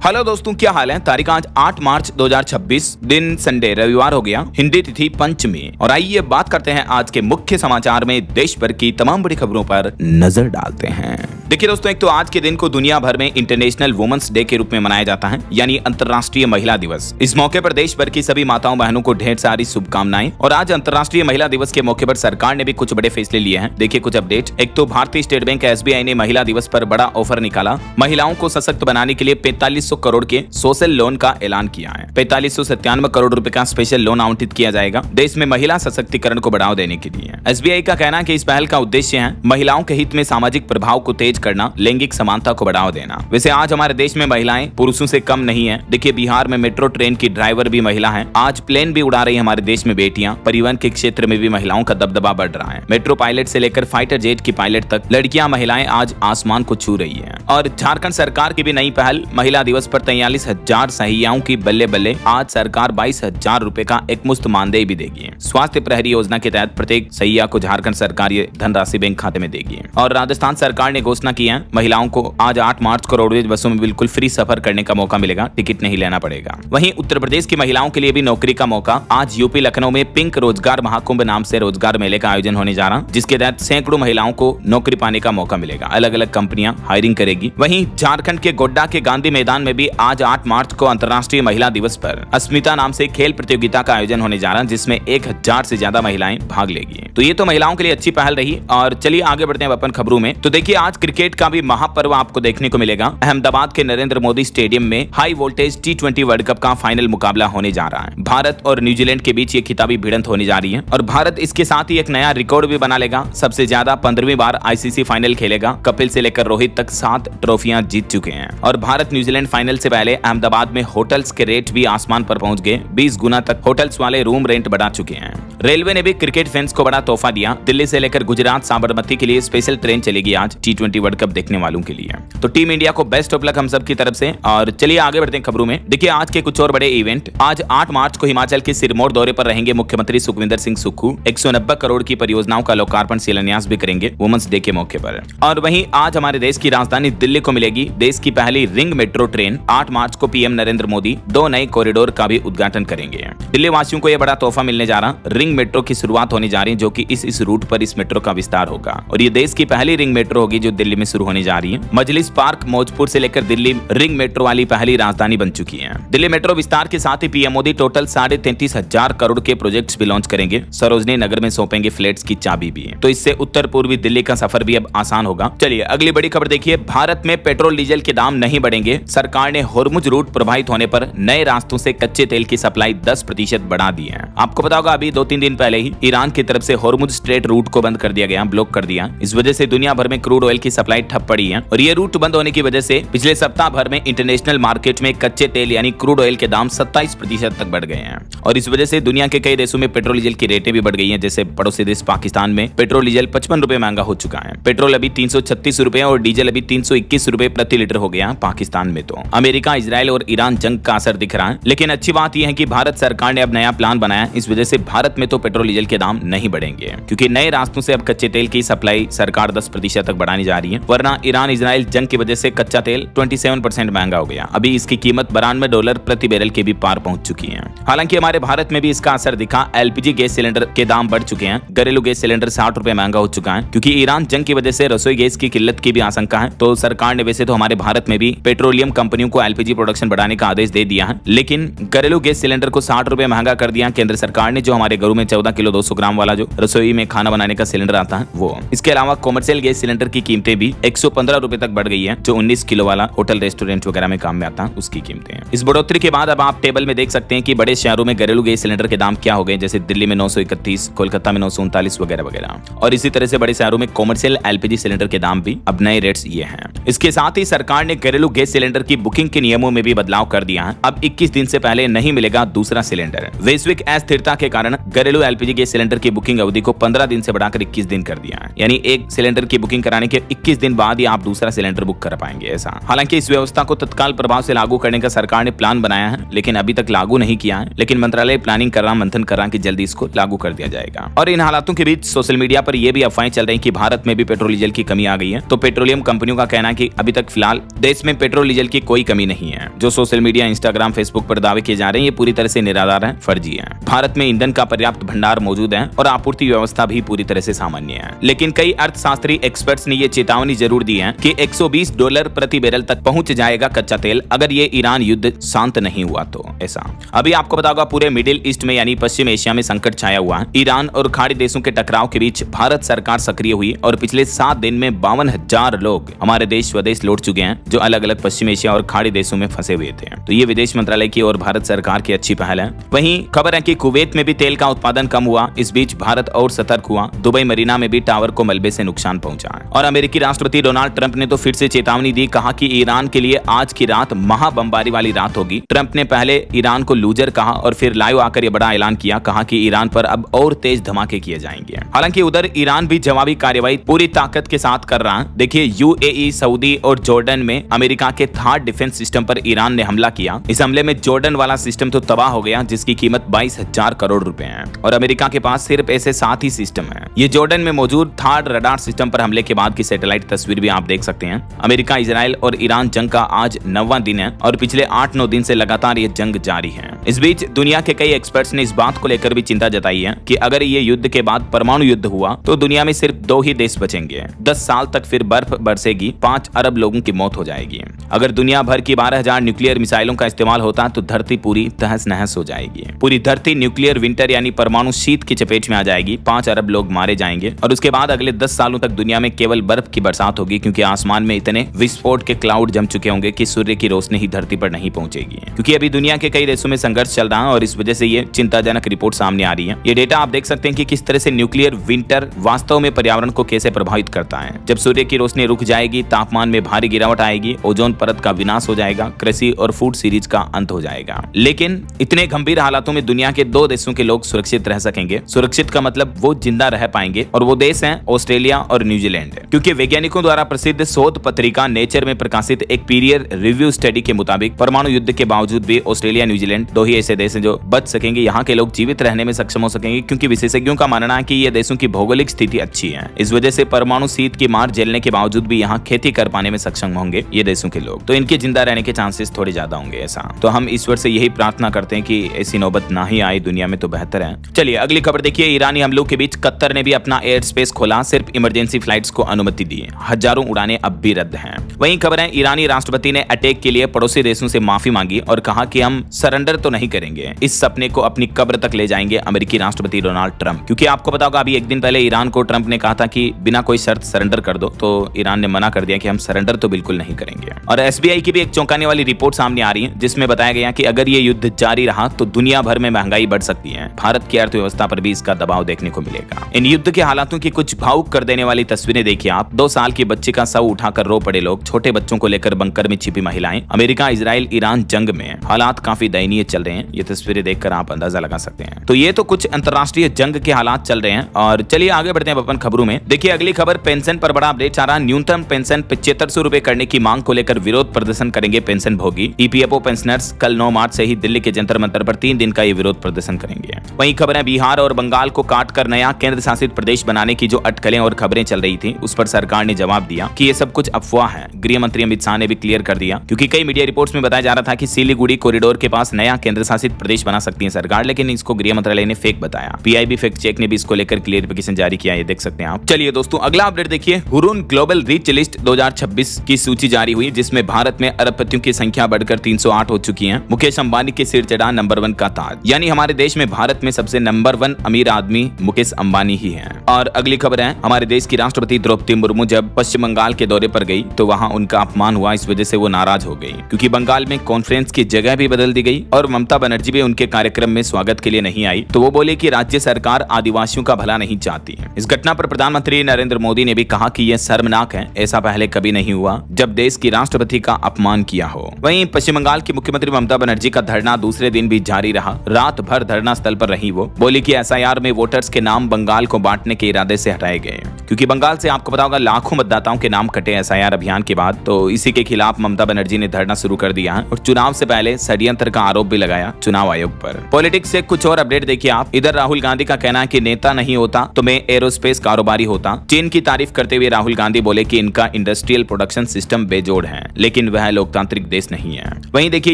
Hello दोस्तों, क्या हाल है। तारीख आज 8 मार्च 2026, दिन संडे रविवार हो गया, हिंदी तिथि पंचमी। और आइए बात करते हैं आज के मुख्य समाचार में देश भर की तमाम बड़ी खबरों पर नजर डालते हैं। देखिए दोस्तों, एक तो आज के दिन को दुनिया भर में इंटरनेशनल वुमेन्स डे के रूप में मनाया जाता है, यानी अंतर्राष्ट्रीय महिला दिवस। इस मौके पर देश भर की सभी माताओं बहनों को ढेर सारी शुभकामनाएं। और आज अंतर्राष्ट्रीय महिला दिवस के मौके पर सरकार ने भी कुछ बड़े फैसले लिए हैं। देखिए कुछ अपडेट। एक तो भारतीय स्टेट बैंक SBI ने महिला दिवस पर बड़ा ऑफर निकाला। महिलाओं को सशक्त बनाने के लिए 4500 करोड़ के सोशल लोन का ऐलान किया है। 4597 करोड़ रुपए का स्पेशल लोन आवंटित किया जाएगा देश में महिला सशक्तिकरण को बढ़ावा देने के लिए। SBI का कहना है कि इस पहल का उद्देश्य है महिलाओं के हित में सामाजिक प्रभाव को तेज करना, लैंगिक समानता को बढ़ावा देना। वैसे आज हमारे देश में महिलाएं पुरुषों से कम नहीं है। देखिए बिहार में मेट्रो ट्रेन की ड्राइवर भी महिला है। आज प्लेन भी उड़ा रही है हमारे देश में बेटियां। परिवहन के क्षेत्र में भी महिलाओं का दबदबा बढ़ रहा है। मेट्रो पायलट से लेकर फाइटर जेट की पायलट तक लड़कियां महिलाएं आज आसमान को छू रही है। और झारखंड सरकार की भी नई पहल, महिला दिवस पर 43,000 सहियाओं की बल्ले बल्ले। आज सरकार 22,000 रुपए का एक मुफ्त मानदेय भी देगी। स्वास्थ्य प्रहरी योजना के तहत प्रत्येक सहिया को झारखंड सरकार ये धनराशि बैंक खाते में देगी। और राजस्थान सरकार ने घोषणा की है, महिलाओं को आज 8 मार्च को रोडवेज बसों में बिल्कुल फ्री सफर करने का मौका मिलेगा, टिकट नहीं लेना पड़ेगा। वहीं उत्तर प्रदेश की महिलाओं के लिए भी नौकरी का मौका। आज यूपी लखनऊ में पिंक रोजगार महाकुंभ नाम से रोजगार मेले का आयोजन होने जा रहा, जिसके तहत सैकड़ों महिलाओं को नौकरी पाने का मौका मिलेगा। अलग अलग कंपनियां हायरिंग करेगी। वहीं झारखंड के गोड्डा के गांधी मैदान में भी आज 8 मार्च को अंतर्राष्ट्रीय महिला दिवस पर अस्मिता नाम से खेल प्रतियोगिता का आयोजन होने जा रहा है, जिसमें 1000 से ज्यादा महिलाएं भाग लेगी। तो ये तो महिलाओं के लिए अच्छी पहल रही। और चलिए आगे बढ़ते हैं अपन खबरों में। तो देखिए आज क्रिकेट का भी महापर्व आपको देखने को मिलेगा। अहमदाबाद के नरेंद्र मोदी स्टेडियम में high voltage T20 world cup का फाइनल मुकाबला होने जा रहा है। भारत और न्यूजीलैंड के बीच ये खिताबी भिड़ंत होने जा रही है। और भारत इसके साथ ही एक नया रिकॉर्ड भी बना लेगा। सबसे ज्यादा 15वीं बार ICC फाइनल खेलेगा। कपिल से लेकर रोहित तक 7 ट्रॉफियां जीत चुके हैं। और भारत न्यूजीलैंड फाइनल से पहले अहमदाबाद में होटल्स के रेट भी आसमान पर पहुंच गए। 20 गुना तक होटल्स वाले रूम रेंट बढ़ा चुके हैं। रेलवे ने भी क्रिकेट फैंस को बड़ा तोहफा दिया। दिल्ली से लेकर गुजरात साबरमती के लिए स्पेशल ट्रेन चलेगी आज T20 वर्ल्ड कप देखने वालों के लिए। तो टीम इंडिया को बेस्ट ऑफ लक हम सब की तरफ से। और चलिए आगे बढ़ते हैं खबरों में। देखिए आज के कुछ और बड़े इवेंट। आज 8 मार्च को हिमाचल के सिरमौर दौरे पर रहेंगे मुख्यमंत्री सुखविंदर सिंह सुक्खू। 190 करोड़ की परियोजनाओं का लोकार्पण शिलान्यास भी करेंगे वुमेन्स डे के मौके पर। और वहीं आज हमारे देश की राजधानी दिल्ली को मिलेगी देश की पहली रिंग मेट्रो ट्रेन। 8 मार्च को PM नरेंद्र मोदी 2 नए कॉरिडोर का भी उद्घाटन करेंगे। दिल्ली वासियों को यह बड़ा तोहफा मिलने जा रहा। रिंग मेट्रो की शुरुआत होने जा रही है, जो कि इस रूट पर इस मेट्रो का विस्तार होगा। और ये देश की पहली रिंग मेट्रो होगी जो दिल्ली में शुरू होने जा रही है। मजलिस पार्क मौजपुर से लेकर दिल्ली रिंग मेट्रो वाली पहली राजधानी बन चुकी है। दिल्ली मेट्रो विस्तार के साथ ही PM मोदी टोटल 33,500 करोड़ के प्रोजेक्ट्स भी लॉन्च करेंगे। सरोजनी नगर में सौंपेंगे फ्लैट्स की चाबी भी। तो इससे उत्तर पूर्वी दिल्ली का सफर भी अब आसान होगा। चलिए अगली बड़ी खबर देखिए। भारत में पेट्रोल डीजल के दाम नहीं बढ़ेंगे। सरकार ने होर्मुज रूट प्रभावित होने पर नए रास्तों से कच्चे तेल की सप्लाई 10% बढ़ा दी है। आपको पता होगा अभी 2-3 दिन पहले ही ईरान की तरफ से होर्मुज स्ट्रेट रूट को बंद कर दिया गया, ब्लॉक कर दिया। इस वजह से दुनिया भर में क्रूड ऑयल की सप्लाई ठप पड़ी है। और ये रूट बंद होने की वजह से पिछले सप्ताह भर में इंटरनेशनल मार्केट में कच्चे तेल यानी क्रूड ऑयल के दाम 27% तक बढ़ गए हैं। और इस वजह से दुनिया के कई देशों में पेट्रोल डीजल की रेटें भी बढ़ गई हैं। जैसे पड़ोसी देश पाकिस्तान में पेट्रोल डीजल 55 रुपए महंगा हो चुका है। पेट्रोल अभी 336 रुपए और डीजल अभी 321 रुपए प्रति लीटर हो गया पाकिस्तान में। तो अमेरिका, इजराइल और ईरान जंग का असर दिख रहा है। लेकिन अच्छी बात यह है कि भारत सरकार ने अब नया प्लान बनाया। इस वजह से भारत में तो पेट्रोल डीजल के दाम नहीं बढ़ेंगे, क्योंकि नए रास्तों से अब कच्चे तेल की सप्लाई सरकार 10% तक बढ़ाने जा रही है। वरना ईरान इजराइल जंग की वजह से कच्चा तेल 27% महंगा हो गया। अभी इसकी कीमत $92 प्रति बैरल के भी पार पहुंच चुकी है। हालांकि हमारे भारत में भी इसका असर दिखा। LPG गैस सिलेंडर के दाम बढ़ चुके हैं। घरेलू गैस सिलेंडर 60 रुपए महंगा हो चुका है, क्योंकि ईरान जंग की वजह से रसोई गैस की किल्लत की भी आशंका है। तो सरकार ने वैसे तो हमारे भारत में भी पेट्रोलियम कंपनियों को LPG प्रोडक्शन बढ़ाने का आदेश दे दिया है, लेकिन घरेलू गैस सिलेंडर को 60 रुपए महंगा कर दिया केंद्र सरकार ने, जो हमारे घरों में 14 किलो 200 ग्राम वाला जो रसोई में खाना बनाने का सिलेंडर आता है वो। इसके अलावा कॉमर्शियल गैस सिलेंडर की कीमतें भी 115 रुपए तक बढ़ गई है, जो 19 किलो वाला होटल रेस्टोरेंट वगैरह में काम में आता है उसकी कीमतें हैं। इस बढ़ोतरी के बाद अब आप टेबल में देख सकते हैं कि बड़े शहरों में घरेलू गैस सिलेंडर के दाम क्या हो गए। जैसे दिल्ली में 931, कोलकाता में 939 वगैरह वगैरह। और इसी तरह से बड़े शहरों में कॉमर्शियल LPG सिलेंडर के दाम भी अब नए रेट्स ये हैं। इसके साथ ही सरकार ने घरेलू गैस सिलेंडर की बुकिंग के नियमों में भी बदलाव कर दिया है। अब 21 दिन से पहले नहीं मिलेगा दूसरा सिलेंडर। वैश्विक अस्थिरता के कारण घरेलू LPG गैस सिलेंडर की बुकिंग अवधि को 15 दिन से बढ़ाकर 21 दिन कर दिया है। यानी एक सिलेंडर की बुकिंग कराने के 21 दिन बाद ही आप दूसरा सिलेंडर बुक कर पाएंगे ऐसा। हालांकि इस व्यवस्था को तत्काल प्रभाव से लागू करने का सरकार ने प्लान बनाया है, लेकिन अभी तक लागू नहीं किया है। लेकिन मंत्रालय प्लानिंग कर रहा, मंथन कर रहा कि जल्दी इसको लागू कर दिया जाएगा। और इन हालातों के बीच सोशल मीडिया पर यह भी अफवाहें चल रही कि भारत में भी पेट्रोल डीजल की कमी आ गई है। तो पेट्रोलियम कंपनियों का कहना है कि अभी तक फिलहाल देश में पेट्रोल डीजल की कोई कमी नहीं है। जो सोशल मीडिया, इंस्टाग्राम, फेसबुक पर दावे किए जा रहे हैं ये पूरी तरह से निराधार है, फर्जी है। भारत में ईंधन का पर्याप्त भंडार मौजूद है और आपूर्ति व्यवस्था भी पूरी तरह से सामान्य है। लेकिन कई अर्थशास्त्री एक्सपर्ट्स ने ये चेतावनी जरूर दी है कि $120 प्रति बैरल तक पहुंच जाएगा कच्चा तेल अगर ये ईरान युद्ध शांत नहीं हुआ तो ऐसा। अभी आपको पता होगा पूरे मिडिल ईस्ट में यानी पश्चिम एशिया में संकट छाया हुआ है। ईरान और खाड़ी देशों के टकराव के बीच भारत सरकार सक्रिय हुई और पिछले 7 दिन में 52,000 लोग हमारे देश स्वदेश लौट चुके हैं जो अलग अलग पश्चिम एशिया और खाड़ी देशों में फंसे हुए थे। तो ये विदेश मंत्रालय की और भारत सरकार की अच्छी पहल है। वहीं खबर है कि कुवैत में भी तेल का उत्पादन कम हुआ। इस बीच भारत और सतर्क हुआ। दुबई मरीना में भी टावर को मलबे से नुकसान पहुंचा। और अमेरिकी राष्ट्रपति डोनाल्ड ट्रंप ने तो फिर से चेतावनी दी, कहा कि ईरान के लिए आज की रात महाबमबारी वाली रात होगी। ट्रंप ने पहले ईरान को लूजर कहा और फिर लाइव आकर यह बड़ा ऐलान किया, कहा कि ईरान पर अब और तेज धमाके किए जाएंगे। हालांकि उधर ईरान भी जवाबी कार्रवाई पूरी ताकत के साथ कर रहा है। देखिए, यूएई, सऊदी और जॉर्डन में अमेरिका के थार्ड डिफेंस सिस्टम पर ईरान ने हमला किया। इस हमले में जॉर्डन वाला सिस्टम तो तबाह हो गया जिसकी कीमत 22,000 करोड़ रुपए है और अमेरिका के पास सिर्फ ऐसे 7 ही सिस्टम है। ये जॉर्डन में मौजूद थार्ड रडार सिस्टम पर हमले के बाद की सैटेलाइट तस्वीर भी आप देख सकते हैं। अमेरिका, इजराइल और ईरान जंग का आज 9वां दिन है और पिछले 8-9 दिन से लगातार ये जंग जारी है। इस बीच दुनिया के कई एक्सपर्ट्स ने इस बात को लेकर भी चिंता जताई है कि अगर ये युद्ध के बाद परमाणु युद्ध हुआ तो दुनिया में सिर्फ 2 ही देश बचेंगे। 10 साल तक फिर बर्फ बरसेगी, 5 अरब लोगों की मौत हो जाएगी। अगर दुनिया भर की 12,000 न्यूक्लियर मिसाइलों का इस्तेमाल होता तो धरती पूरी तहस नहस हो जाएगी। पूरी धरती न्यूक्लियर विंटर यानी परमाणु शीत की चपेट में आ जाएगी। 5 अरब लोग मारे जाएंगे और उसके बाद अगले 10 सालों तक दुनिया में केवल बर्फ की बरसात होगी, क्योंकि आसमान में इतने विस्फोट के क्लाउड जम चुके होंगे कि सूर्य की रोशनी ही धरती पर नहीं पहुंचेगी। क्योंकि अभी दुनिया के कई देशों में संघर्ष चल रहा है और इस वजह से ये चिंताजनक रिपोर्ट सामने आ रही है। ये डेटा आप देख सकते हैं कि किस तरह से न्यूक्लियर विंटर वास्तव में पर्यावरण को कैसे प्रभावित करता है। जब सूर्य की रोशनी रुक जाएगी, तापमान में भारी गिरावट आएगी, ओजोन परत का विनाश हो जाएगा, कृषि और फूड सीरीज का अंत हो जाएगा। लेकिन इतने गंभीर हालातों में दुनिया के 2 देशों के लोग सुरक्षित रह सकेंगे। सुरक्षित का मतलब वो जिंदा रह पाएंगे और वो देश हैं ऑस्ट्रेलिया और न्यूजीलैंड। क्योंकि वैज्ञानिकों द्वारा प्रसिद्ध शोध पत्रिका नेचर में प्रकाशित एक पीरियर रिव्यू स्टडी के मुताबिक परमाणु युद्ध के बावजूद भी ऑस्ट्रेलिया, न्यूजीलैंड 2 ही ऐसे देश हैं जो बच सकेंगे। यहाँ के लोग जीवित रहने में सक्षम हो सकेंगे क्योंकि विशेषज्ञों का मानना है कि ये देशों की भौगोलिक स्थिति अच्छी है। इस वजह से परमाणु शीत की मार झेलने के बावजूद भी यहाँ खेती कर पाने में सक्षम होंगे ये देशों के लोग। तो इनके जिंदा रहने के चांसेस थोड़े ज्यादा होंगे ऐसा। तो हम ईश्वर से यही प्रार्थना करते हैं कि ऐसी नौबत ना ही आए दुनिया में, तो बेहतर है। चलिए अगली खबर देखिए। ईरानी हमलों के बीच कतर ने भी अपना एयर स्पेस खोला, सिर्फ इमरजेंसी फ्लाइट्स को अनुमति दी। हजारों उड़ानें अब भी रद्द हैं। वहीं खबर है ईरानी राष्ट्रपति ने अटैक के लिए पड़ोसी देशों से माफी मांगी और कहा कि हम सरेंडर तो नहीं करेंगे, इस सपने को अपनी कब्र तक ले जाएंगे अमेरिकी राष्ट्रपति डोनाल्ड ट्रंप। क्योंकि आपको पता होगा अभी एक दिन पहले ईरान को ट्रंप ने कहा था कि बिना कोई शर्त सरेंडर कर दो, तो ईरान ने मना कर दिया कि हम सरेंडर तो बिल्कुल नहीं करेंगे। और एसबीआई की भी एक चौंकाने वाली रिपोर्ट सामने आ रही है जिसमें बताया गया कि अगर ये युद्ध जारी रहा तो दुनिया भर में महंगाई बढ़ सकती है। भारत की अर्थव्यवस्था पर भी इसका दबाव देखने को मिलेगा। इन युद्ध के हालातों की कुछ भावुक कर देने वाली तस्वीरें देखिए आप। 2 साल की बच्ची का शव उठाकर रो पड़े लोग, छोटे बच्चों को लेकर बंकर में छिपी महिलाएं, अमेरिका, इजराइल, ईरान जंग में हालात काफी दयनीय चल रहे हैं। ये तस्वीरें देखकर आप अंदाजा लगा सकते हैं। तो ये तो कुछ अंतर्राष्ट्रीय जंग के हालात चल रहे हैं और चलिए आगे बढ़ते हैं अपन खबरों में। देखिए अगली खबर, पेंशन पर बड़ा अपडेट आ रहा है। न्यूनतम पेंशन 7500 रुपए करने की मांग को लेकर विरोध प्रदर्शन करेंगे पेंशन भोगी। ईपीएफओ पेंशनर्स कल 9 मार्च से ही दिल्ली के जंतर मंतर पर 3 दिन का ये विरोध प्रदर्शन करेंगे। वहीं खबर है बिहार और बंगाल को काटकर नया केंद्र शासित प्रदेश बनाने की जो अटकलें और खबरें चल रही थी उस पर सरकार ने जवाब दिया कि ये सब कुछ अफवाह है। गृह मंत्री अमित शाह ने भी क्लियर कर दिया, क्योंकि कई मीडिया रिपोर्ट्स में बताया जा रहा था कि सिलीगुड़ी कॉरिडोर के पास नया केंद्र शासित प्रदेश बना सकती है सरकार, लेकिन इसको गृह मंत्रालय ने फेक बताया। पीआईबी फैक्ट चेक ने भी इसको लेकर क्लियरिफिकेशन जारी किया, ये देख सकते हैं आप। चलिए दोस्तों अगला अपडेट देखिए। हुरून ग्लोबल रिच लिस्ट 2026 की सूची जारी हुई जिसमें भारत में अरबपतियों की संख्या बढ़कर 308 हो चुकी है। मुकेश अंबानी के सिर चढ़ा नंबर 1 का ताज, यानी हमारे देश में भारत में सबसे नंबर 1 अमीर आदमी मुकेश अंबानी ही है। और अगली खबर है, हमारे देश की राष्ट्रपति द्रौपदी मुर्मू जब पश्चिम बंगाल के दौरे पर गई तो वहां उनका अपमान हुआ, इस वजह से वो नाराज हो गई क्योंकि बंगाल में कॉन्फ्रेंस की जगह भी बदल दी गई और ममता बनर्जी भी उनके कार्यक्रम में स्वागत के लिए नहीं आई। तो वो बोले कि राज्य सरकार आदिवासियों का भला नहीं चाहती है। इस घटना पर प्रधानमंत्री नरेंद्र मोदी ने भी कहा कि यह शर्मनाक है, ऐसा पहले कभी नहीं हुआ जब देश की राष्ट्रपति का अपमान किया हो। वहीं पश्चिम बंगाल की मुख्यमंत्री ममता बनर्जी का धरना दूसरे दिन भी जारी रहा। रात भर धरना स्थल पर रही। वो बोली कि एसआईआर में वोटर्स के नाम बंगाल को बांटने के इरादे से हटाए गए, क्योंकि बंगाल से आपको पता होगा लाखों मतदाताओं के नाम कटे एसआईआर अभियान के बाद तो इसी के खिलाफ ममता बनर्जी ने धरना शुरू कर दिया है और चुनाव से पहले षड्यंत्र का आरोप भी लगाया चुनाव आयोग पर। पॉलिटिक्स से कुछ और अपडेट देखिए आप। इधर राहुल गांधी का कहना है कि नेता नहीं होता तो मैं एरोस्पेस कारोबारी होता। चीन की तारीफ करते हुए राहुल गांधी बोले कि इनका इंडस्ट्रियल प्रोडक्शन सिस्टम बेजोड़ है, लेकिन वह लोकतांत्रिक देश नहीं है। वहीं देखिए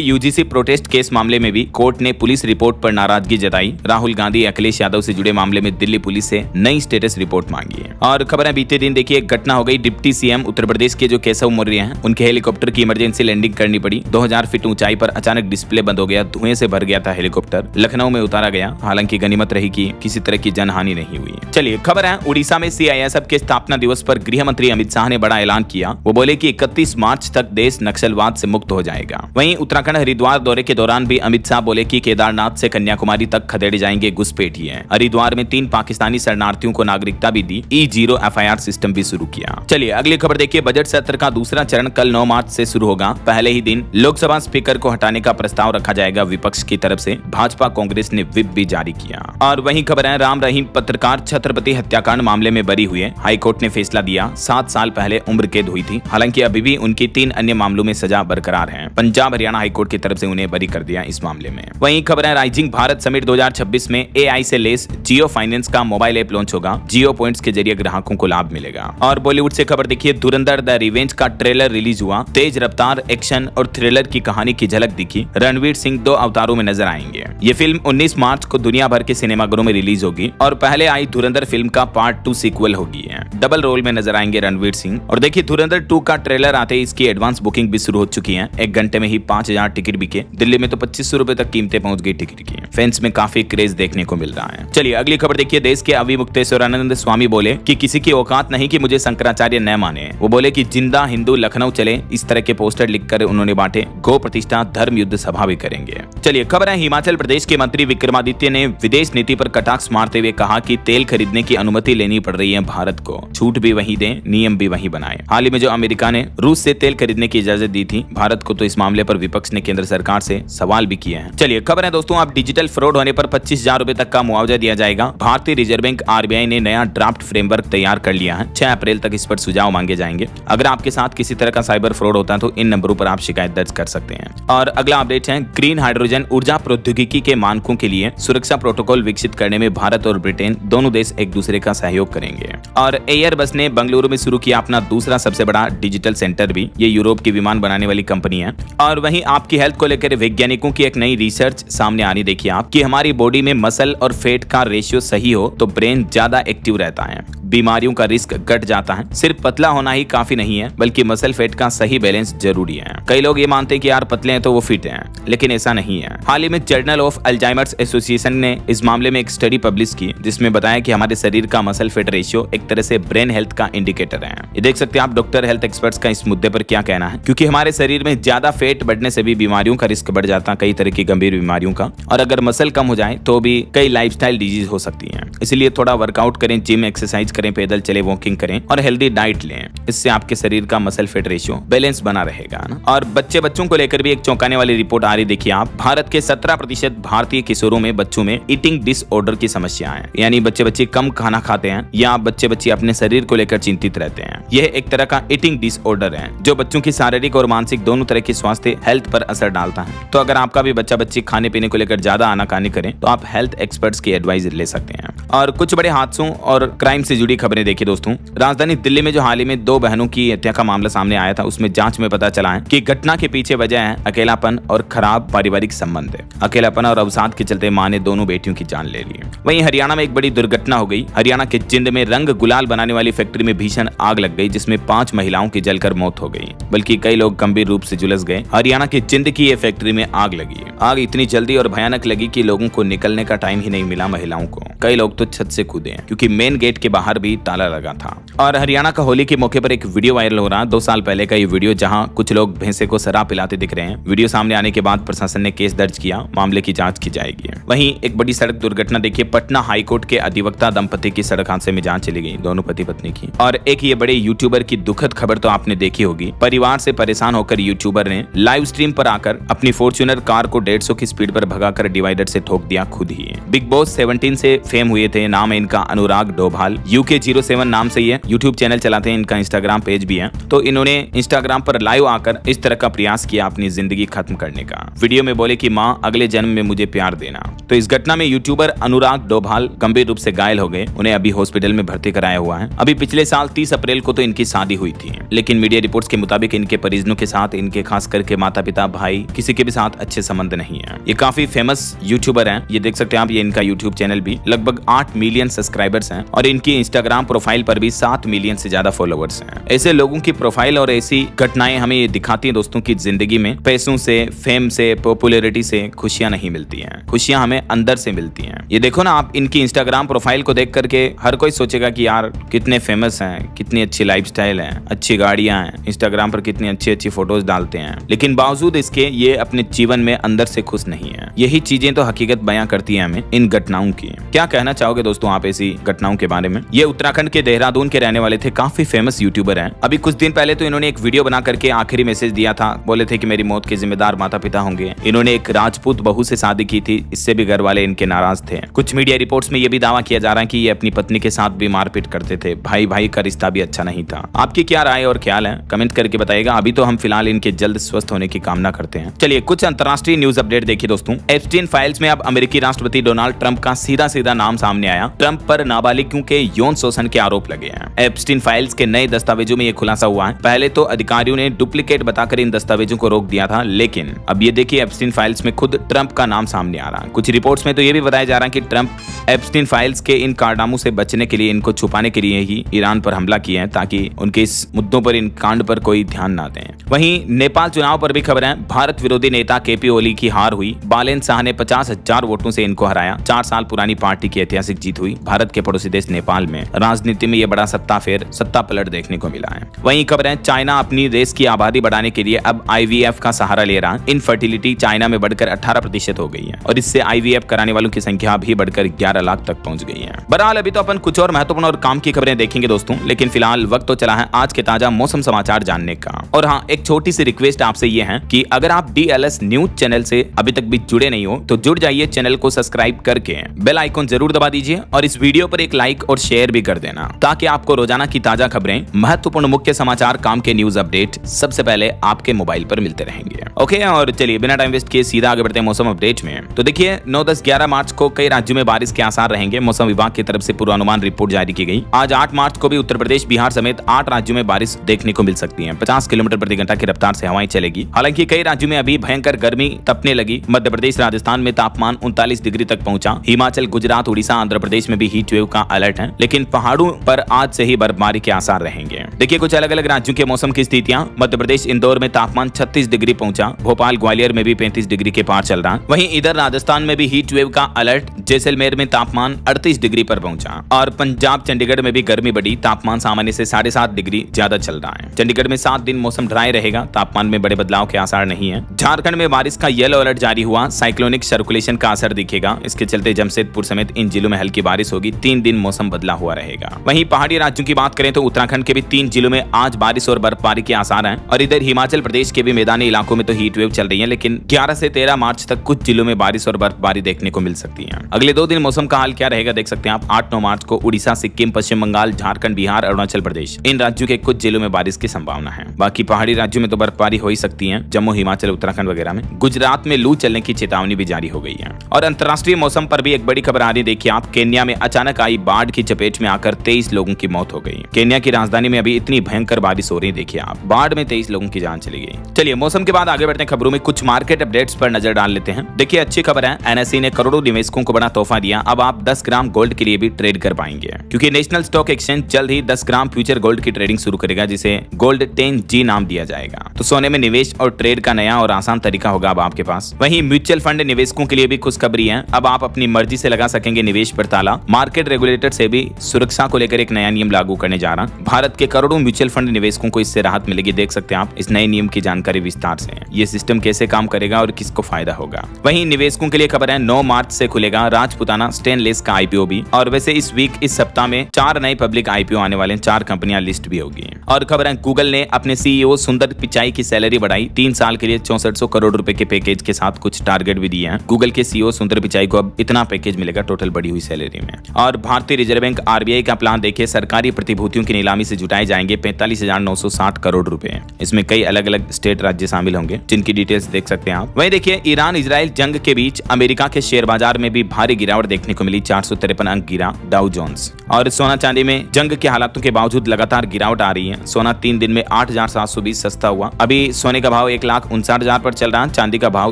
यूजीसी प्रोटेस्ट केस मामले में भी कोर्ट ने पुलिस रिपोर्ट पर नाराजगी जताई। राहुल गांधी अखिलेश यादव से जुड़े मामले में दिल्ली पुलिस से नई स्टेटस रिपोर्ट मांगी है। और खबर है बीते दिन देखिए एक घटना हो गई। डिप्टी सीएम उत्तर प्रदेश के जो केशव मौर्य हैं, उनके हेलीकॉप्टर की इमरजेंसी लैंडिंग करनी पड़ी। 2000 फीट ऊंचाई पर अचानक डिस्प्ले बंद हो गया, धुएं से भर गया था हेलीकॉप्टर। लखनऊ में उतारा गया, हालांकि गनीमत रही कि किसी तरह की जनहानि नहीं हुई। चलिए खबर है उड़ीसा में सीआईएसएफ के स्थापना दिवस पर गृह मंत्री अमित शाह ने बड़ा ऐलान किया। वो बोले कि 31 मार्च तक देश नक्सलवाद से मुक्त हो जाएगा। वहीं उत्तराखंड हरिद्वार दौरे के दौरान भी अमित शाह बोले कि केदारनाथ से कन्याकुमारी तक खदेड़े जाएंगे घुसपैठिए। हरिद्वार में 3 पाकिस्तानी शरणार्थियों को नागरिकता भी दी। E0 FIR सिस्टम भी शुरू किया। चलिए अगली खबर देखिए। बजट सत्र का दूसरा चरण कल 9 मार्च से शुरू होगा। पहले ही दिन लोकसभा स्पीकर को हटाने का प्रस्ताव रखा जाएगा विपक्ष की तरफ से। भाजपा कांग्रेस ने व्हिप भी जारी किया। और वहीं खबर है राम रहीम पत्रकार छत्रपति हत्याकांड मामले में बरी हुए। हाईकोर्ट ने फैसला दिया। 7 साल पहले उम्र कैद हुई थी, हालांकि अभी भी उनकी 3 अन्य मामलों में सजा बरकरार है। पंजाब हरियाणा हाईकोर्ट की तरफ से उन्हें बरी कर दिया इस मामले में। वहीं खबर है राइजिंग भारत समिट 2026 में AI से लेस जियो फाइनेंस का मोबाइल ऐप लॉन्च होगा। जियो पॉइंट्स के जरिए ग्राहकों को लाभ मिलेगा। और बॉलीवुड से खबर देखिए। धुरंधर द रिवेंज का ट्रेलर रिलीज हुआ। तेज रफ्तार एक्शन और थ्रिलर की कहानी की झलक दिखी। रणवीर सिंह 2 अवतारों में नजर आएंगे। ये फिल्म 19 मार्च को दुनिया भर के सिनेमाघरों में रिलीज होगी और पहले आई धुरंधर फिल्म का पार्ट 2 सीक्वल होगी। डबल रोल में नजर आएंगे रणवीर सिंह। और देखिए धुरंधर 2 का ट्रेलर आते ही इसकी एडवांस बुकिंग भी शुरू हो चुकी है। 1 घंटे में ही 5000 टिकट बिके। दिल्ली में तो 2500 रुपए तक कीमतें पहुंच गई टिकट की। फैंस में काफी क्रेज देखने को मिल रहा है। चलिए अगली खबर देखिए। देश के अविमुक्तेश्वरानंद स्वामी बोले कि किसी की औकात नहीं कि मुझे शंकराचार्य न माने। वो बोले कि जिंदा हिंदू लखनऊ चले, इस तरह के पोस्टर लिखकर उन्होंने बांटे। गौ प्रतिष्ठा धर्म युद्ध सभा भी करेंगे। चलिए खबर है हिमाचल प्रदेश के मंत्री विक्रमादित्य ने विदेश नीति पर कटाक्ष मारते हुए कहा कि तेल खरीदने की अनुमति लेनी पड़ रही है भारत को। छूट भी वही दें, नियम भी वही बनाए। हाल ही में जो अमेरिका ने रूस से तेल खरीदने की इजाजत दी थी भारत को, तो इस मामले पर विपक्ष ने केंद्र सरकार से सवाल भी किए हैं। चलिए खबर है दोस्तों, अब डिजिटल फ्रॉड होने पर 25,000 रुपए तक का मुआवजा दिया जाएगा। भारतीय रिजर्व बैंक RBI ने नया ड्राफ्ट फ्रेमवर्क तैयार कर लिया है। 6 अप्रैल तक इस पर सुझाव मांगे जाएंगे। अगर आपके साथ किसी तरह का साइबर फ्रॉड होता है तो इन नंबरों पर आप शिकायत दर्ज कर सकते हैं। और अगला अपडेट है ग्रीन हाइड्रोजन ऊर्जा प्रौद्योगिकी के मानकों के लिए सुरक्षा प्रोटोकॉल विकसित करने में भारत और ब्रिटेन दोनों देश एक दूसरे का सहयोग करेंगे। और एयरबस ने बेंगलुरु में शुरू किया अपना दूसरा सबसे बड़ा डिजिटल सेंटर भी। ये यूरोप की विमान बनाने वाली कंपनी है। और वहीं आपकी हेल्थ को लेकर वैज्ञानिकों की एक नई रिसर्च सामने आनी देखिए आप कि हमारी बॉडी में मसल और फैट का रेशियो सही हो तो ब्रेन ज्यादा एक्टिव रहता है, बीमारियों का रिस्क घट जाता है। सिर्फ पतला होना ही काफी नहीं है, बल्कि मसल फैट का सही बैलेंस जरूरी है। कई लोग ये मानते हैं कि यार पतले हैं तो वो फिट हैं, लेकिन ऐसा नहीं है। हाल ही में जर्नल ऑफ अल्जाइमर्स एसोसिएशन ने इस मामले में एक स्टडी पब्लिश की जिसमें बताया कि हमारे शरीर का मसल फैट रेशियो एक तरह से ब्रेन हेल्थ का इंडिकेटर है। ये देख सकते हैं आप डॉक्टर हेल्थ एक्सपर्ट्स का इस मुद्दे पर क्या कहना है, क्योंकि हमारे शरीर में ज्यादा फैट बढ़ने से भी बीमारियों का रिस्क बढ़ जाता है, कई तरह की गंभीर बीमारियों का। और अगर मसल कम हो जाए तो भी कई लाइफस्टाइल डिजीज हो सकती हैं। इसलिए थोड़ा वर्कआउट करें, जिम एक्सरसाइज करें, पैदल चले, वॉकिंग करें और हेल्दी डाइट लें। इससे आपके शरीर का मसल फैट रेशियो बैलेंस बना रहेगा ना। और बच्चों को लेकर भी एक चौंकाने वाली रिपोर्ट आ रही देखिए आप। भारत के 17% भारतीय किशोरों में बच्चों में ईटिंग डिसऑर्डर की समस्या है, यानी बच्चे कम खाना खाते हैं या बच्चे अपने शरीर को लेकर चिंतित रहते हैं। यह एक तरह का ईटिंग डिसऑर्डर है जो बच्चों की शारीरिक और मानसिक दोनों तरह की स्वास्थ्य हेल्थ पर असर डालता है। तो अगर आपका भी बच्ची खाने पीने को लेकर ज्यादा आनाकानी करें तो आप हेल्थ एक्सपर्ट्स की एडवाइस ले सकते हैं। और कुछ बड़े हादसों और क्राइम से जुड़ी खबरें देखिए दोस्तों। राजधानी दिल्ली में जो हाल ही में 2 बहनों की हत्या का मामला सामने आया था, उसमें जांच में पता चला है कि घटना के पीछे वजह है अकेलापन और खराब पारिवारिक संबंध। अकेलापन और अवसाद के चलते मां ने दोनों बेटियों की जान ले ली। वहीं हरियाणा में एक बड़ी दुर्घटना हो गई। हरियाणा के जिंद में रंग गुलाल बनाने वाली फैक्ट्री में भीषण आग लग गई, जिसमें 5 महिलाओं की जलकर मौत हो गई, बल्कि कई लोग गंभीर रूप से झुलस गए। हरियाणा के जिंद की यह फैक्ट्री में आग लगी। आग इतनी जल्दी और भयानक लगी कि लोगों को निकलने का टाइम ही नहीं मिला। महिलाओं को कई लोग तो छत से कूदे क्योंकि मेन गेट के बाहर भी ताला लगा था। और हरियाणा का होली के मौके पर एक वीडियो वायरल हो रहा है। 2 साल पहले का ये वीडियो, जहां कुछ लोग भैंसे को शराब पिलाते दिख रहे हैं। वीडियो सामने आने के बाद प्रशासन ने केस दर्ज किया, मामले की जांच की जाएगी। वहीं एक बड़ी सड़क दुर्घटना देखिए। पटना हाईकोर्ट के अधिवक्ता दंपति की सड़क हादसे में जान चली गई, दोनों पति पत्नी की। और एक ये बड़े यूट्यूबर की दुखद खबर तो आपने देखी होगी। परिवार से परेशान होकर यूट्यूबर ने लाइव स्ट्रीम पर आकर अपनी फॉर्च्यूनर कार को 150 की स्पीड पर भगाकर डिवाइडर से ठोक दिया खुद ही। बिग बॉस 17 से फेम हुए थे। नाम है इनका अनुराग डोभाल। यूके UK07 नाम से ये यूट्यूब चैनल चलाते हैं, इनका इंस्टाग्राम पेज भी है। तो इन्होंने इंस्टाग्राम पर लाइव आकर इस तरह का प्रयास किया अपनी जिंदगी खत्म करने का। वीडियो में बोले कि माँ अगले जन्म में मुझे प्यार देना। तो इस घटना में यूट्यूबर अनुराग डोभाल गंभीर रूप से घायल हो गए, उन्हें अभी हॉस्पिटल में भर्ती कराया हुआ है। अभी पिछले साल 30 अप्रैल को तो इनकी शादी हुई थी, लेकिन मीडिया रिपोर्ट्स के मुताबिक इनके परिजनों के साथ, इनके खास करके माता पिता भाई किसी के भी साथ अच्छे संबंध नहीं है। ये काफी फेमस यूट्यूबर हैं, ये देख सकते हैं आप, ये इनका यूट्यूब चैनल भी लगभग 8 मिलियन सब्सक्राइबर्स हैं और इनकी इंस्टाग्राम प्रोफाइल पर भी 7 मिलियन से ज्यादा फॉलोअर्स हैं। ऐसे लोगों की प्रोफाइल और ऐसी घटनाएं हमें ये दिखाती हैं दोस्तों की जिंदगी में पैसों से, फेम से, पॉपुलैरिटी से खुशियां नहीं मिलती हैं, खुशियां हमें अंदर से मिलती हैं। ये देखो ना आप, इनकी इंस्टाग्राम प्रोफाइल को देख करके हर कोई सोचेगा कि यार कितने फेमस हैं, कितनी अच्छी लाइफस्टाइल है, अच्छी गाड़ियां हैं, इंस्टाग्राम पर कितनी अच्छी अच्छी फोटोज डालते हैं, लेकिन बावजूद इसके ये अपने जीवन में अंदर से खुश नहीं है। यही चीजें तो हकीकत बयां करती है हमें इन घटनाओं की। क्या कहना चाहोगे दोस्तों आप ऐसी घटनाओं के बारे में? ये उत्तराखंड के देहरादून के रहने वाले थे, काफी फेमस यूट्यूबर हैं। अभी कुछ दिन पहले तो इन्होंने एक वीडियो बना करके आखिरी मैसेज दिया था, बोले थे कि मेरी मौत के जिम्मेदार माता पिता होंगे। इन्होंने एक राजपूत बहू से शादी की थी, इससे भी घर वाले इनके नाराज थे। कुछ मीडिया रिपोर्ट्स में यह भी दावा किया जा रहा है कि ये अपनी पत्नी के साथ भी मारपीट करते थे, भाई भाई का रिश्ता भी अच्छा नहीं था। आपकी क्या राय और ख्याल है, कमेंट करके बताइएगा। अभी तो हम फिलहाल इनके जल्द स्वस्थ होने की कामना करते हैं। चलिए कुछ अंतर्राष्ट्रीय न्यूज अपडेट देखिए दोस्तों। एप्स्टीन फाइल्स में अब अमेरिकी राष्ट्रपति डोनाल्ड ट्रंप का सीधा नाम सामने आया। ट्रंप पर नाबालिगों के यौन शोषण के आरोप लगे हैं। एप्स्टीन फाइल्स के नए दस्तावेजों में यह खुलासा हुआ है। पहले तो अधिकारियों ने डुप्लीकेट बताकर इन दस्तावेजों को रोक दिया था, लेकिन अब ये देखिए एप्स्टीन फाइल्स में खुद ट्रंप का नाम सामने आ रहा है। कुछ रिपोर्ट्स में तो ये भी बताया जा रहा है कि ट्रंप एप्स्टीन फाइल्स के इन कारनामों से बचने के लिए, इनको छुपाने के लिए ही ईरान पर हमला किए हैं, ताकि उनके इस मुद्दों पर, इन कांड पर कोई ध्यान ना दें। वहीं नेपाल चुनाव पर भी खबर है। भारत विरोधी नेता केपी ओली की हार हुई। बालेन शाह ने 50,000 वोटों से इनको हराया। 4 साल पुरानी पार्टी की ऐतिहासिक जीत हुई। भारत के पड़ोसी देश नेपाल में राजनीति में यह बड़ा सत्ता पलट देखने को मिला है। वहीं खबर है चाइना अपनी देश की आबादी बढ़ाने के लिए अब IVF का सहारा ले रहा है। इनफर्टिलिटी चाइना में बढ़कर 18% हो गई है और इससे IVF कराने वालों की संख्या भी बढ़कर 11 लाख तक पहुंच गई है। बहरहाल अभी तो अपन कुछ और महत्वपूर्ण और काम की खबरें देखेंगे दोस्तों, लेकिन फिलहाल वक्त तो चला है आज के ताजा मौसम समाचार जानने का। और हाँ, एक छोटी सी रिक्वेस्ट आपसे ये है कि अगर आप DLS न्यूज चैनल से अभी तक भी जुड़े नहीं हो तो जुड़ जाइए, चैनल को सब्सक्राइब करके बेल आइकन जरूर दबा दीजिए और इस वीडियो पर एक लाइक और शेयर भी कर देना, ताकि आपको रोजाना की ताजा खबरें, महत्वपूर्ण मुख्य समाचार, काम के न्यूज अपडेट सबसे पहले आपके मोबाइल पर मिलते रहेंगे। ओके, और चलिए बिना टाइम वेस्ट किए सीधा आगे बढ़ते हैं मौसम अपडेट में। तो देखिए 9, 10, 11 मार्च को कई राज्यों में बारिश के आसार रहेंगे। मौसम विभाग की तरफ से पूर्वानुमान रिपोर्ट जारी की गई। आज 8 मार्च को भी उत्तर प्रदेश, बिहार समेत 8 राज्यों में बारिश देखने को मिल सकती है। 50 किलोमीटर प्रति घंटा की रफ्तार से हवाएं चलेगी। हालांकि कई राज्यों में अभी भयंकर गर्मी तपने लगी। मध्य प्रदेश, राजस्थान में तापमान 39 डिग्री तक पहुंचा। हिमाचल, गुजरात, उड़ीसा, आंध्र प्रदेश में भी हीट वेव का अलर्ट है, लेकिन पहाड़ों पर आज से ही बर्फबारी के आसार रहेंगे। देखिए कुछ अलग अलग राज्यों के मौसम की स्थितियां। मध्य प्रदेश, इंदौर में तापमान 36 डिग्री पहुंचा। भोपाल, ग्वालियर में भी 35 डिग्री के पार चल रहा। वहीं इधर राजस्थान में भी हीट वेव का अलर्ट। जैसलमेर में तापमान 38 डिग्री पर पहुंचा और पंजाब, चंडीगढ़ में भी गर्मी बढ़ी। तापमान सामान्य से 7.5 डिग्री ज्यादा चल रहा है। चंडीगढ़ में 7 दिन मौसम ड्राई रहेगा। तापमान में बड़े बदलाव के आसार नहीं है। झारखंड में बारिश का येलो अलर्ट जारी हुआ। साइक्लोनिक सर्कुलेशन का असर दिखेगा। इसके चलते जमशेदपुर समेत इन जिलों में हल्की बारिश होगी। 3 दिन मौसम बदला हुआ रहेगा। वहीं पहाड़ी राज्यों की बात करें तो उत्तराखंड के भी 3 जिलों में आज बारिश और बर्फबारी के आसार हैं और इधर हिमाचल प्रदेश के भी मैदानी इलाकों में तो हीट वेव चल रही है, लेकिन 11 से 13 मार्च तक कुछ जिलों में बारिश और बर्फबारी देखने को मिल सकती है। अगले 2 दिन मौसम का हाल क्या रहेगा देख सकते हैं आप। 8, 9 मार्च को उड़ीसा, सिक्किम, पश्चिम बंगाल, झारखंड, बिहार, अरुणाचल प्रदेश, इन राज्यों के कुछ जिलों में बारिश की संभावना है। बाकी पहाड़ी राज्यों में तो बर्फबारी हो ही सकती है। जम्मू, हिमाचल, उत्तराखंड वगैरह में। गुजरात में लू चलने की चेतावनी भी जारी हो गई है। और अंतर्राष्ट्रीय मौसम पर भी एक बड़ी खबर आ रही है। देखिए आप, केन्या में अचानक आई बाढ़ की चपेट में आकर 23 लोगों की मौत हो गई। केन्या की राजधानी में अभी इतनी भयंकर बारिश हो रही है, देखिए आप, बाढ़ में 23 लोगों की जान चली गई। चलिए मौसम के बाद आगे बढ़ते हैं खबरों में। कुछ मार्केट अपडेट्स पर नजर डाल लेते हैं। देखिए अच्छी खबर है, NSE ने करोड़ों निवेशकों को बड़ा तोहफा दिया। अब आप 10 ग्राम गोल्ड के लिए भी ट्रेड कर पाएंगे, क्योंकि नेशनल स्टॉक एक्सचेंज जल्द ही 10 ग्राम फ्यूचर गोल्ड की ट्रेडिंग शुरू करेगा, जिसे गोल्ड 10G नाम दिया जाएगा। तो सोने में निवेश और ट्रेड का नया और आसान तरीका होगा अब आपके पास। वहीं म्यूचुअल फंड निवेशकों के लिए भी खुशखबरी है। अब आप अपनी मर्जी से लगा सकेंगे निवेश पर ताला। मार्केट रेगुलेटर से भी सुरक्षा को लेकर एक नया नियम लागू करने जा रहा। भारत के करोड़ों म्यूचुअल फंड निवेशकों को इससे राहत मिलेगी। देख सकते हैं आप इस नए नियम की जानकारी विस्तार से। ये सिस्टम कैसे काम करेगा और किसको फायदा होगा। वहीं निवेशकों के लिए खबर है, 9 मार्च से खुलेगा राजपुताना स्टेनलेस का IPO भी। और वैसे इस सप्ताह में 4 नए पब्लिक IPO आने वाले हैं। 4 कंपनियां लिस्ट भी होगी। और खबर है, गूगल ने अपने CEO सुंदर पिचाई की सैलरी बढ़ाई। 3 साल के लिए 6400 करोड़ रुपए के पैकेज के साथ कुछ टारगेट भी दिए हैं। गूगल के CEO सुंदर पिचाई को अब इतना पैकेज मिलेगा टोटल बढ़ी हुई सैलरी में। और भारतीय रिजर्व बैंक आरबीआई का प्लान देखिए, सरकारी प्रतिभूतियों की नीलामी से जुटाए जाएंगे 45,960 करोड़ रुपए। इसमें कई अलग अलग स्टेट राज्य शामिल होंगे, जिनकी डिटेल्स देख सकते हैं आप। वहीं देखिए, ईरान इजराइल जंग के बीच अमेरिका के शेयर बाजार में भी भारी गिरावट देखने को मिली, 453 अंक गिरा डाउ जोन्स। और सोना चांदी में जंग के हालातों के बावजूद लगातार गिरावट आ रही है। सोना 3 दिन में 8,720 सस्ता हुआ। अभी सोने का भाव 1,59,000 पर चल रहा है, चांदी का भाव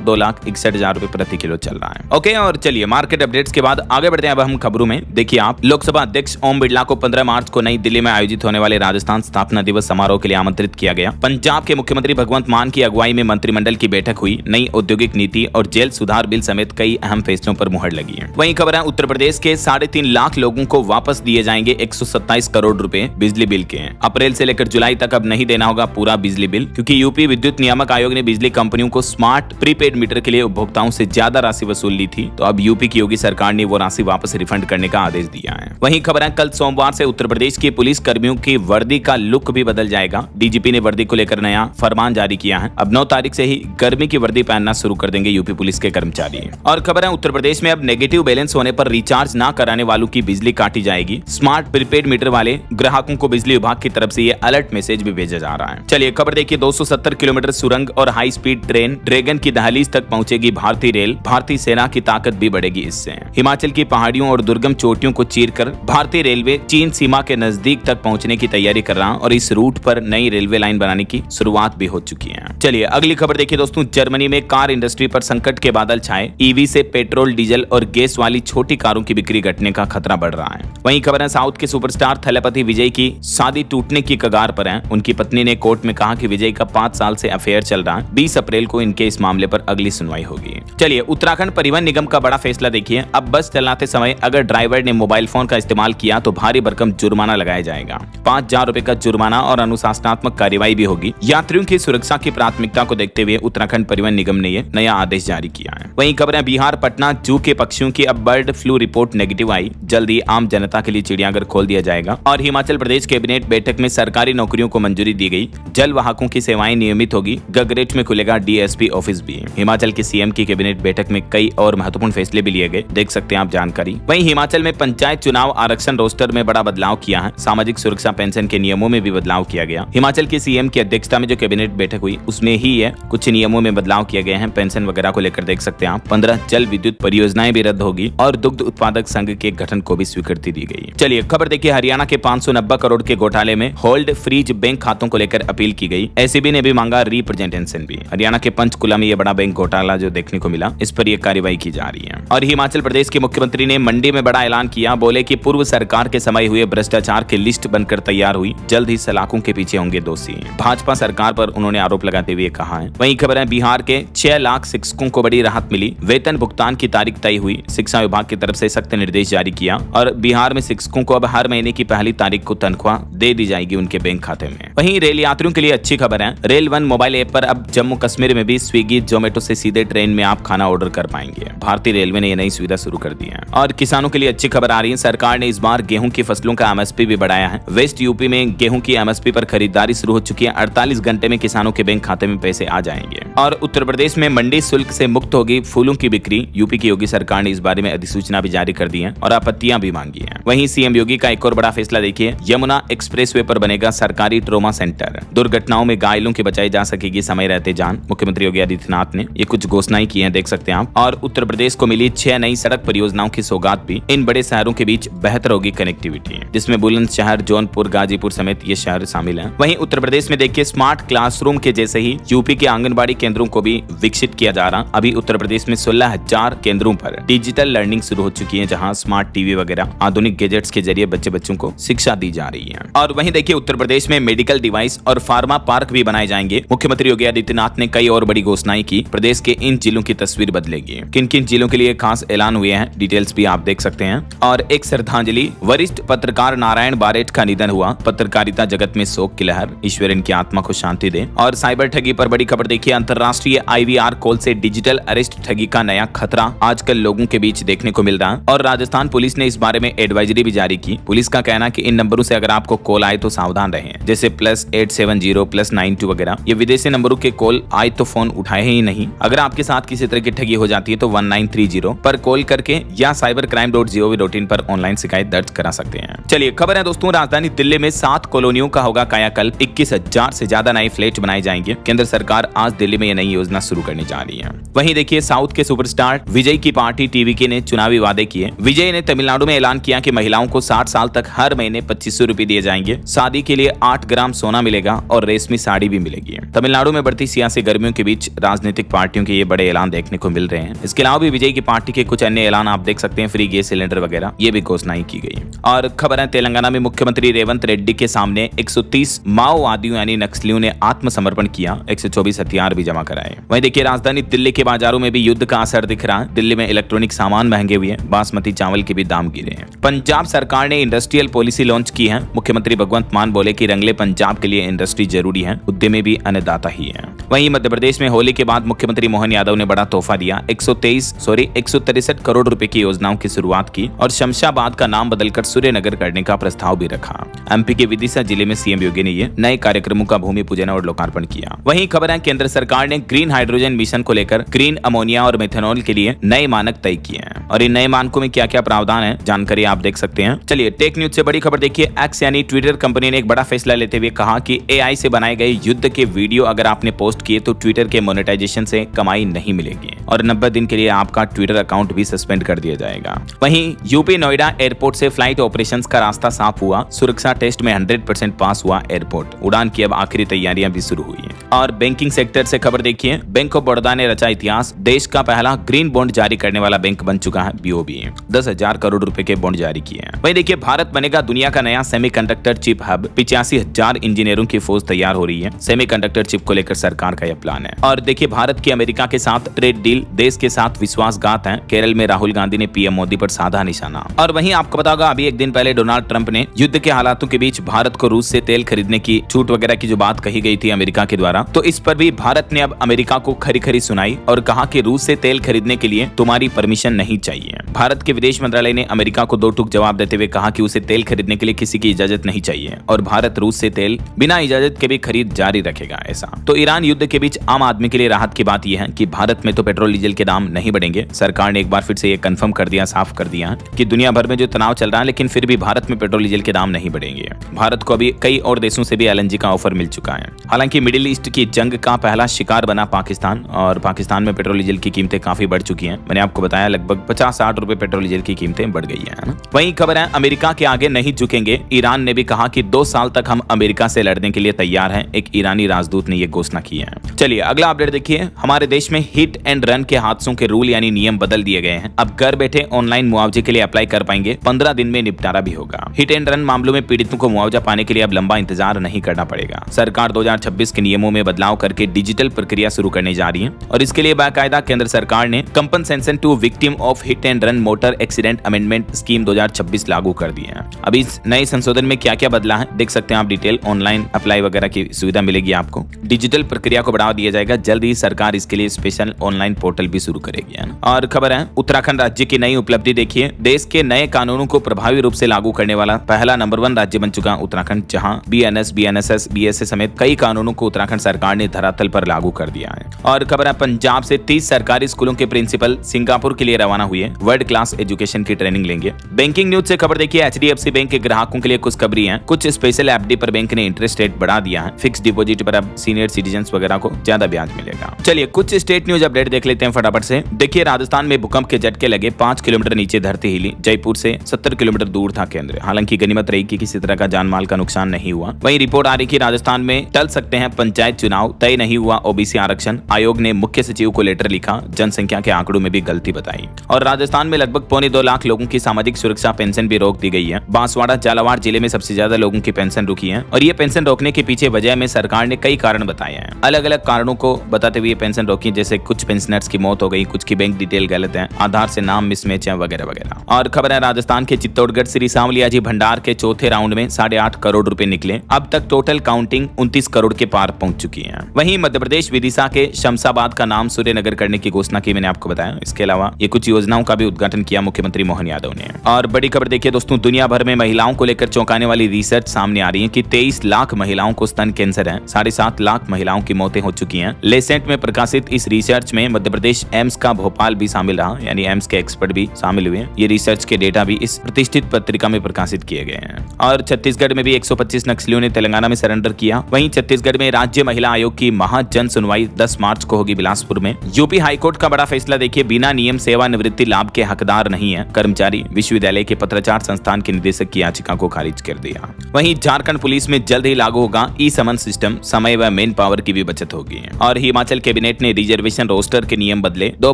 2,61,000 रुपए प्रति किलो चल रहा है। ओके, और चलिए मार्केट अपडेट्स के बाद आगे बढ़ते हैं अब हम खबरों में। देखिए आप, लोकसभा अध्यक्ष ओम बिरला को 15 मार्च को नई दिल्ली में आयोजित होने वाले राजस्थान स्थापना दिवस समारोह के लिए आमंत्रित किया गया। पंजाब के मुख्यमंत्री भगवंत मान की अगुवाई में मंत्रिमंडल की बैठक हुई। नई औद्योगिक नीति और जेल सुधार बिल समेत कई अहम फैसलों पर मुहर लगी है। वहीं खबर है, उत्तर प्रदेश के 3.5 लाख लोगों को वापस दिए जाएंगे 127 करोड़ रुपए बिजली बिल के। अप्रैल से लेकर जुलाई तक अब नहीं देना होगा पूरा बिजली बिल, क्योंकि यूपी विद्युत नियामक आयोग ने बिजली कंपनियों को स्मार्ट प्रीपेड मीटर के लिए उपभोक्ताओं से ज्यादा राशि वसूल ली थी। तो अब यूपी की योगी सरकार ने वो राशि वापस रिफंड करने का आदेश दिया है। वहीं खबर है, कल सोमवार से उत्तर प्रदेश के पुलिस कर्मियों की वर्दी का लुक भी बदल जाएगा। डीजीपी ने वर्दी को लेकर नया फरमान जारी किया है। अब 9 तारीख से ही गर्मी की वर्दी पहनना शुरू कर देंगे यूपी पुलिस के कर्मचारी। और खबर है, उत्तर प्रदेश में अब नेगेटिव बैलेंस होने पर रिचार्ज ना कराने वालों की बिजली काटी जाएगी। स्मार्ट प्रीपेड मीटर वाले ग्राहकों को बिजली विभाग की तरफ से ये अलर्ट मैसेज भी भेजा जा रहा है। चलिए खबर देखिए, 270 किलोमीटर सुरंग और हाई स्पीड ट्रेन ड्रैगन की दहलीज तक पहुंचेगी भारतीय रेल। भारतीय सेना की ताकत भी बढ़ेगी इससे। हिमाचल की पहाड़ियों और दुर्गम चोटियों को चीरकर भारतीय रेलवे चीन सीमा के नजदीक तक पहुंचने की तैयारी कर रहा है और इस रूट पर नई रेलवे लाइन बनाने की शुरुआत भी हो चुकी है। चलिए अगली खबर देखिए दोस्तों, जर्मनी में कार इंडस्ट्री पर संकट के बादल छाए। ईवी से पेट्रोल, डीजल और गैस वाली छोटी कारों की बिक्री घटने का खतरा बढ़ रहा है। वहीं खबर है, साउथ के सुपरस्टार थलपति विजय की शादी टूटने की कगार पर है। उनकी पत्नी ने कोर्ट में कहा कि विजय का 5 साल से अफेयर चल रहा है। 20 अप्रैल को इनके इस मामले पर अगली सुनवाई होगी। चलिए उत्तराखंड परिवहन निगम का बड़ा फैसला देखिए। अब बस चलाते समय अगर ड्राइवर ने मोबाइल फोन का इस्तेमाल किया तो भारी भरकम जुर्माना लगाया जाएगा। 5,000 रुपए का जुर्माना और अनुशासनात्मक कार्रवाई भी होगी। यात्रियों की सुरक्षा की प्राथमिकता को देखते हुए उत्तराखंड परिवहन निगम ने यह नया आदेश जारी किया है। वहीं खबर है, बिहार पटना जू के पक्षियों की अब बर्ड फ्लू रिपोर्ट नेगेटिव आई। जल्दी आम जनता के लिए चिड़ियाघर खोल दिया जाएगा। और हिमाचल प्रदेश कैबिनेट बैठक में सरकारी नौकरियों को मंजूरी दी गई। जल वाहकों की सेवाएं नियमित होगी। गगरेट में खुलेगा डीएसपी ऑफिस भी। हिमाचल के सीएम की कैबिनेट बैठक में कई और महत्वपूर्ण फैसले भी लिए गए, देख सकते हैं आप जानकारी। वहीं हिमाचल में पंचायत चुनाव आरक्षण रोस्टर में बड़ा बदलाव किया है। सामाजिक सुरक्षा पेंशन के नियमों में भी बदलाव किया गया। हिमाचल के सीएम की अध्यक्षता में जो कैबिनेट बैठक हुई उसमें ही है कुछ नियमों में बदलाव किए गए हैं। पेंशन वगैरह को लेकर देख सकते हैं आप। 15 जल विद्युत परियोजनाएं भी रद्द होगी और दुग्ध उत्पादक संघ के गठन को भी स्वीकृति दी गई। चलिए खबर देखिए, हरियाणा के 590 करोड़ के घोटाले में होल्ड फ्रीज बैंक खातों को लेकर अपील की गई। एसीबी ने भी मांगा रिप्रेजेंटेशन भी। हरियाणा के पंचकुला में यह बड़ा बैंक घोटाला जो देखने को मिला, इस पर यह कार्रवाई की जा रही है। और हिमाचल प्रदेश के मुख्यमंत्री ने मंडी में बड़ा ऐलान किया। बोले कि पूर्व सरकार के समय हुए भ्रष्टाचार की लिस्ट बनकर तैयार हुई। जल्द ही सलाखों के पीछे होंगे दोषी। भाजपा सरकार पर उन्होंने आरोप लगाते हुए कहा है। वहीं खबर है, बिहार के 6 लाख शिक्षकों को बड़ी राहत मिली। वेतन भुगतान की तारीख तय हुई। शिक्षा विभाग की तरफ से सख्त निर्देश जारी किया और बिहार में शिक्षकों को अब हर महीने की पहली तारीख को तनख्वाह दे दी जाएगी उनके बैंक खाते में। वहीं रेल यात्रियों के लिए अच्छी खबर है। रेल वन मोबाइल ऐप पर अब जम्मू कश्मीर में भी स्विगी जोमेटो से सीधे ट्रेन में आप खाना ऑर्डर कर पाएंगे। भारतीय रेलवे ने यह नई सुविधा शुरू कर दी है। और किसानों के लिए अच्छी खबर आ रही है। सरकार ने इस बार गेहूं की फसलों का एमएसपी भी बढ़ाया है। वेस्ट यूपी में गेहूं की एमएसपी पर खरीदारी शुरू हो चुकी है। 48 घंटे में किसानों के बैंक खाते में पैसे आ जाएंगे। और उत्तर प्रदेश में मंडी शुल्क से मुक्त होगी फूलों की बिक्री। यूपी की योगी सरकार ने इस बारे में अधिसूचना भी जारी कर दी है और आपत्तियां भी मांगी है। वहीं सीएम योगी का एक और बड़ा फैसला देखिए, यमुना एक्सप्रेसवे पर बनेगा सरकारी ट्रोमा सेंटर। दुर्घटनाओं में घायलों की बचाई जा सकेगी समय रहते जान। मुख्यमंत्री योगी आदित्यनाथ ने ये कुछ घोषणाएं की हैं, देख सकते हैं आप। और उत्तर प्रदेश को मिली 6 नई सड़क परियोजनाओं की सौगात भी। इन बड़े शहरों के बीच बेहतर होगी कनेक्टिविटी, जिसमें बुलंदशहर, जौनपुर, गाजीपुर समेत ये शहर शामिल हैं। वहीं उत्तर प्रदेश में देखिए, स्मार्ट क्लासरूम के जैसे ही यूपी के आंगनबाड़ी केंद्रों को भी विकसित किया जा रहा। अभी उत्तर प्रदेश में 16,000 केंद्रों पर डिजिटल लर्निंग शुरू हो चुकी है, जहां स्मार्ट टीवी वगैरह आधुनिक गैजेट्स के जरिए बच्चों को शिक्षा दी जा रही है। और वहीं देखिए, उत्तर प्रदेश में मेडिकल डिवाइस और फार्मा पार्क भी बनाए जाएंगे। मुख्यमंत्री योगी आदित्यनाथ ने कई और बड़ी घोषणाएं की। प्रदेश के इन जिलों की तस्वीर बदलेगी। किन किन जिलों के लिए खास ऐलान हुए हैं, डिटेल्स भी आप देख सकते हैं। और एक श्रद्धांजलि, वरिष्ठ पत्रकार नारायण बारेठ का निधन हुआ। पत्रकारिता जगत में शोक की लहर, ईश्वर इनकी आत्मा को शांति दे। और साइबर ठगी पर बड़ी खबर देखिए, अंतर्राष्ट्रीय IVR कॉल से डिजिटल अरेस्ट ठगी का नया खतरा आजकल लोगों के बीच देखने को मिल रहा है। और राजस्थान पुलिस ने इस बारे में एडवाइजरी भी जारी की। पुलिस का कहना है कि इन नंबरों से अगर आपको कॉल आए तो सावधान रहें, जैसे +870 +92 वगैरह। ये विदेशी नंबरों के कॉल आए तो फोन उठाए ही नहीं। अगर आपके साथ किसी तरह की ठगी हो जाती है तो 1930 पर कॉल करके या cybercrime.gov.in पर ऑनलाइन शिकायत दर्ज करा सकते हैं। चलिए खबर है दोस्तों, राजधानी दिल्ली में 7 कॉलोनियों का होगा कायाकल्प, 21,000 से ज्यादा नए फ्लैट बनाए जाएंगे। केंद्र सरकार आज दिल्ली में यह नई योजना शुरू करने जा रही है। वहीं देखिए साउथ के सुपरस्टार विजय की पार्टी टीवीके ने चुनावी वादे किए। विजय ने तमिलनाडु में ऐलान किया कि महिलाओं को 60 साल तक हर महीने 2500 रुपए दिए जाएंगे, शादी के लिए 8 ग्राम सोना मिलेगा और रेशमी साड़ी भी मिलेगी। तमिलनाडु में बढ़ती सियासी गर्मियों के बीच राजनीतिक पार्टियों के ये बड़े ऐलान देखने को मिल रहे हैं। इसके अलावा भी विजय की पार्टी के कुछ अन्य ऐलान आप देख सकते हैं, फ्री गैस सिलेंडर वगैरह ये भी घोषणाएं की गई। और खबर है तेलंगाना में मुख्यमंत्री रेवंत रेड्डी के सामने 130 माओवादियों यानी नक्सलियों ने आत्मसमर्पण किया, 124 हथियार भी जमा कराए। वहीं देखिए राजधानी दिल्ली के बाजारों में भी युद्ध का असर दिख रहा है। दिल्ली में इलेक्ट्रॉनिक सामान महंगे हुए, बासमती चावल के भी दाम गिरे हैं। पंजाब सरकार ने इंडस्ट्रियल पॉलिसी लॉन्च की है। मुख्यमंत्री भगवंत मान बोले कि रंगले पंजाब के लिए इंडस्ट्री जरूरी है, उद्यमी भी अन्नदाता ही है। वहीं मध्य प्रदेश में होली के बाद मुख्यमंत्री मोहन यादव ने बड़ा तोहफा दिया, 163 करोड़ रुपए की योजनाओं की शुरुआत की और शमशाबाद का नाम बदलकर सूर्यनगर करने का प्रस्ताव भी रखा। एमपी के विदिशा जिले में सीएम योगी ने ये नए कार्यक्रमों का भूमि पूजन और लोकार्पण किया। वहीं खबर है केंद्र सरकार ने ग्रीन हाइड्रोजन मिशन को लेकर ग्रीन अमोनिया और मेथनॉल के लिए नए मानक तय किए हैं और इन नए मानकों में क्या क्या प्रावधान है जानकारी आप देख सकते हैं। चलिए टेक न्यूज से बड़ी खबर देखिए, एक्स यानी ट्विटर कंपनी ने एक बड़ा फैसला लेते हुए कहा कि एआई से बनाए गए युद्ध के वीडियो अगर आपने पोस्ट किए तो ट्विटर के मोनेटाइजेशन से कमाई नहीं मिलेगी और 90 दिन के लिए आपका ट्विटर अकाउंट भी सस्पेंड कर दिया जाएगा। वहीं यूपी नोएडा एयरपोर्ट से फ्लाइट ऑपरेशंस का रास्ता साफ हुआ, सुरक्षा टेस्ट में 100% पास हुआ एयरपोर्ट, उड़ान की अब आखिरी तैयारियां भी शुरू हुई हैं। और बैंकिंग सेक्टर से खबर देखिए, बैंक ऑफ बड़ौदा ने रचा इतिहास, देश का पहला ग्रीन बॉन्ड जारी करने वाला बैंक बन चुका है बीओबी, 10,000 करोड़ रुपए के बॉन्ड जारी किए हैं। वहीं देखिए भारत बनेगा दुनिया का नया सेमीकंडक्टर चिप हब, 85,000 इंजीनियरों की फौज तैयार हो रही है। सेमीकंडक्टर चिप को लेकर सरकार का यह प्लान है। और देखिए भारत की अमेरिका के साथ ट्रेड डील देश के साथ विश्वासघात है, केरल में राहुल गांधी ने पीएम मोदी पर साधा निशाना। और वहीं आपको पता होगा अभी एक दिन पहले डोनाल्ड ट्रंप ने युद्ध के हालातों के बीच भारत को रूस से तेल खरीदने की छूट वगैरह की जो बात कही गई थी अमेरिका के द्वारा, तो इस पर भी भारत ने अब अमेरिका को खरी खरी सुनाई और कहा कि रूस से तेल खरीदने के लिए तुम्हारी परमिशन नहीं चाहिए। भारत के विदेश मंत्रालय ने अमेरिका को दो टूक जवाब देते हुए कहा कि उसे तेल खरीदने के लिए किसी की इजाजत नहीं चाहिए और भारत रूस से तेल बिना इजाजत के भी खरीद जारी रखेगा। ऐसा तो ईरान युद्ध के बीच आम आदमी के लिए राहत की बात यह है कि भारत में तो पेट्रोल डीजल के दाम नहीं बढ़ेंगे। सरकार ने एक बार फिर से ये कंफर्म कर दिया, साफ कर दिया कि दुनिया भर में जो तनाव चल रहा है लेकिन फिर भी भारत में पेट्रोल डीजल के दाम नहीं बढ़ेंगे। भारत को अभी कई और देशों से भी एलएनजी का ऑफर मिल चुका है। हालांकि मिडिल ईस्ट की जंग का पहला शिकार बना पाकिस्तान और पाकिस्तान में पेट्रोल डीजल की कीमतें काफी बढ़ चुकी हैं। मैंने आपको बताया लगभग 50-60 रुपए पेट्रोल डीजल की कीमतें बढ़ गई है ना। वहीं खबर है अमेरिका के आगे नहीं झुकेंगे, ईरान ने भी कहा कि 2 साल तक हम अमेरिका से लड़ने के लिए तैयार हैं। एक ईरानी राजदूत ने यह घोषणा की है। चलिए अगला अपडेट देखिए, हमारे देश में हिट एंड रन के हादसों के रूल यानी नियम बदल दिए गए हैं। अब घर बैठे ऑनलाइन मुआवजे के लिए अप्लाई कर पाएंगे, 15 दिन में निपटारा भी होगा। हिट एंड रन मामलों में पीड़ितों को मुआवजा पाने के लिए अब लंबा इंतजार नहीं करना पड़ेगा। सरकार 2026 के नियमों में बदलाव करके डिजिटल प्रक्रिया शुरू करने जा रही है और इसके लिए बाकायदा केंद्र सरकार ने compensation to victim of hit and run motor accident amendment scheme 2026 लागू कर दी है। अब इस नए संशोधन में क्या क्या बदला है देख सकते हैं आप, डिटेल ऑनलाइन अप्लाई वगैरह की सुविधा मिलेगी आपको, डिजिटल प्रक्रिया को बढ़ावा दिया जाएगा। जल्द ही सरकार इसके लिए स्पेशल ऑनलाइन पोर्टल भी शुरू करेगी है ना। और खबर है उत्तराखंड राज्य की नई उपलब्धि देखिए, देश के नए कानूनों को प्रभावी रूप से लागू करने वाला पहला नंबर 1 राज्य बन चुका उत्तराखंड, जहां बीएनएस, बीएनएसएस, बीएसए समेत कई कानूनों को उत्तराखंड सरकार ने धरातल पर लागू कर दिया है। और खबर है पंजाब से 30 सरकारी स्कूलों के प्रिंसिपल सिंगापुर के लिए रवाना हुए, वर्ल्ड क्लास एजुकेशन की ट्रेनिंग लेंगे। बैंकिंग न्यूज से खबर देखिए, एचडीएफसी बैंक के ग्राहकों के लिए खुशखबरी है, कुछ स्पेशल एफडी पर बैंक ने इंटरेस्ट रेट बढ़ा दिया है। फिक्स डिपॉजिट पर अब सीनियर सिटीजन वगैरह को ज्यादा ब्याज मिलेगा। चलिए कुछ स्टेट न्यूज अपडेट देख लेते हैं फटाफट से। देखिए राजस्थान में भूकंप के झटके लगे, 5 किलोमीटर नीचे धरती हिली, जयपुर से 70 किलोमीटर दूर था केंद्र। हालांकि गनीमत रही कि किसी तरह का जानमाल का नुकसान नहीं हुआ। वहीं रिपोर्ट आ रही कि राजस्थान में टल सकते हैं पंचायत चुनाव, तय नहीं हुआ ओबीसी आरक्षण। आयोग ने मुख्य सचिव को लेटर लिखा, जनसंख्या के आंकड़ों में भी गलती बताई। और राजस्थान में लगभग 2.25 लाख लोगों की सामाजिक सुरक्षा पेंशन भी रोक दी गई है। बांसवाड़ा झालावाड़ जिले में सबसे ज्यादा लोगों की पेंशन रुकी है और ये पेंशन रोकने के पीछे वजह में सरकार ने कई कारण बताए हैं। अलग अलग कारणों को बताते हुए पेंशन रोकी, जैसे कुछ पेंशनर्स की मौत हो गई, कुछ की बैंक डिटेल गलत है, आधार से नाम मिसमैच है वगैरह वगैरह। और खबर है राजस्थान के चित्तौड़गढ़ श्री सांवलिया जी भंडार के चौथे राउंड में 8.5 करोड़ रुपए निकले। अब तक टोटल काउंटिंग 29 करोड़ के पार पहुंच चुकी है। वहीं मध्य प्रदेश विदिशा के शमशाबाद का नाम सूर्यनगर करने की घोषणा की, मैंने आपको बताया। इसके अलावा ये कुछ योजनाओं का भी उद्घाटन किया मुख्यमंत्री मोहन यादव ने। और बड़ी खबर देखिए दोस्तों, दुनिया भर में महिलाओं को लेकर चौंकाने वाली रिसर्च सामने आ रही है कि 23 लाख महिलाओं को स्तन कैंसर है, 7.5 लाख महिलाओं की मौतें हो चुकी हैं। लेसेंट में प्रकाशित इस रिसर्च में मध्य प्रदेश एम्स का भोपाल भी शामिल रहा, यानी एम्स के एक्सपर्ट भी शामिल हुए। ये रिसर्च के डेटा भी इस इस प्रतिष्ठित पत्रिका में प्रकाशित किए गए हैं। और छत्तीसगढ़ में भी 125 नक्सलियों ने तेलंगाना में सरेंडर किया। वहीं छत्तीसगढ़ में राज्य महिला आयोग की महाजन सुनवाई 10 मार्च को होगी बिलासपुर में। यूपी हाईकोर्ट का बड़ा फैसला देखिए, बिना नियम सेवानिवृत्ति लाभ के हकदार नहीं है कर्मचारी। विश्वविद्यालय के पत्राचार संस्थान के निदेशक की याचिका को खारिज कर दिया। वहीं झारखंड पुलिस में जल्द ही लागू होगा ई समन सिस्टम, समय व मेन पावर की भी बचत होगी। और हिमाचल कैबिनेट ने रिजर्वेशन रोस्टर के नियम बदले, 2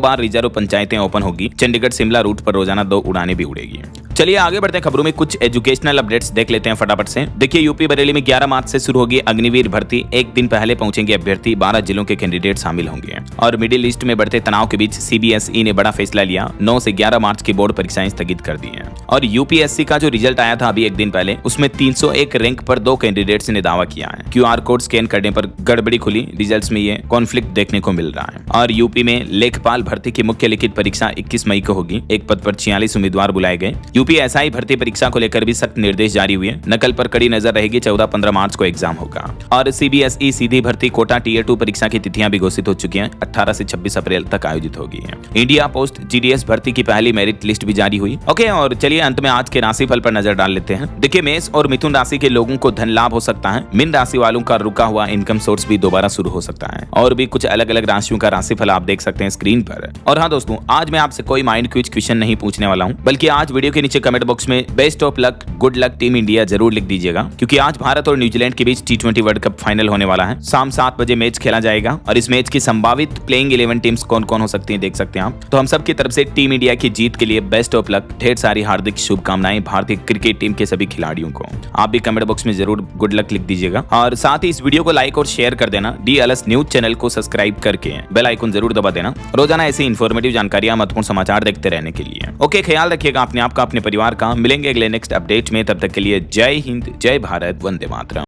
बार रिजर्व पंचायतें ओपन होगी। चंडीगढ़ शिमला रूट पर रोजाना 2 उड़ानें भी उड़ेगी। चलिए आगे बढ़ते हैं खबरों में, कुछ एजुकेशनल अपडेट्स देख लेते हैं फटाफट से। देखिए यूपी बरेली में 11 मार्च से शुरू होगी अग्निवीर भर्ती। एक दिन पहले पहुंचेंगे अभ्यर्थी, 12 जिलों के कैंडिडेट शामिल होंगे। और मिडिल ईस्ट में बढ़ते तनाव के बीच सीबीएसई ने बड़ा फैसला लिया, 9 से 11 मार्च की बोर्ड परीक्षाएं स्थगित कर दी हैं। और यूपीएससी का जो रिजल्ट आया था अभी एक दिन पहले, उसमें 301 रैंक पर 2 कैंडिडेट्स ने दावा किया है। क्यूआर कोड स्कैन करने पर गड़बड़ी खुली, रिजल्ट्स में ये कॉन्फ्लिक्ट देखने को मिल रहा है। और यूपी में लेखपाल भर्ती की मुख्य लिखित परीक्षा 21 मई को होगी। एक पद पर 46 उम्मीदवार बुलाए गए। यूपीएसआई भर्ती परीक्षा को लेकर भी सख्त निर्देश जारी हुए। नकल पर कड़ी नजर रहेगी। 14-15 मार्च को एग्जाम होगा। और सीबीएसई सीधी भर्ती कोटा टीयर 2 परीक्षा की तिथियां भी घोषित हो चुकी हैं, 18 से 26 अप्रैल तक आयोजित होगी। इंडिया पोस्ट जीडीएस भर्ती की पहली मेरिट लिस्ट भी जारी हुई। ओके, और चलिए अंत में आज के राशिफल पर नजर डाल लेते हैं। देखिए मेष और मिथुन राशि के लोगों को धन लाभ हो सकता है। मीन राशि वालों का रुका हुआ इनकम सोर्स भी दोबारा शुरू हो सकता है। और भी कुछ अलग अलग राशियों का राशिफल आप देख सकते हैं स्क्रीन पर। और हाँ दोस्तों, आज मैं आपसे कोई माइंड क्विज क्वेश्चन नहीं पूछने वाला हूँ, बल्कि आज वीडियो के नीचे कमेंट बॉक्स में best of luck, good luck team India जरूर लिख दीजिएगा, क्योंकि आज भारत और न्यूजीलैंड के बीच T20 वर्ल्ड कप फाइनल होने वाला है। शाम 7 बजे मैच खेला जाएगा और इस मैच की संभावित प्लेइंग 11 टीम्स कौन कौन हो सकती हैं देख सकते हैं आप। तो हम सब की तरफ से टीम इंडिया की जीत के लिए बेस्ट ऑफ लक, ढेर सारी हार्दिक शुभकामनाएं भारतीय क्रिकेट टीम के सभी खिलाड़ियों को। आप भी कमेंट बॉक्स में जरूर गुड लक लिख दीजिएगा और साथ ही इस वीडियो को लाइक और शेयर कर देना। DLS न्यूज चैनल को सब्सक्राइब करके बेल आइकन जरूर दबा देना, रोजाना ऐसी इंफॉर्मेटिव जानकारियां, महत्वपूर्ण समाचार देखते रहने के लिए। ओके, ख्याल रखिएगा अपने आप का, अपने परिवार का। मिलेंगे अगले नेक्स्ट अपडेट में, तब तक के लिए जय हिंद, जय भारत, वंदे मातरम।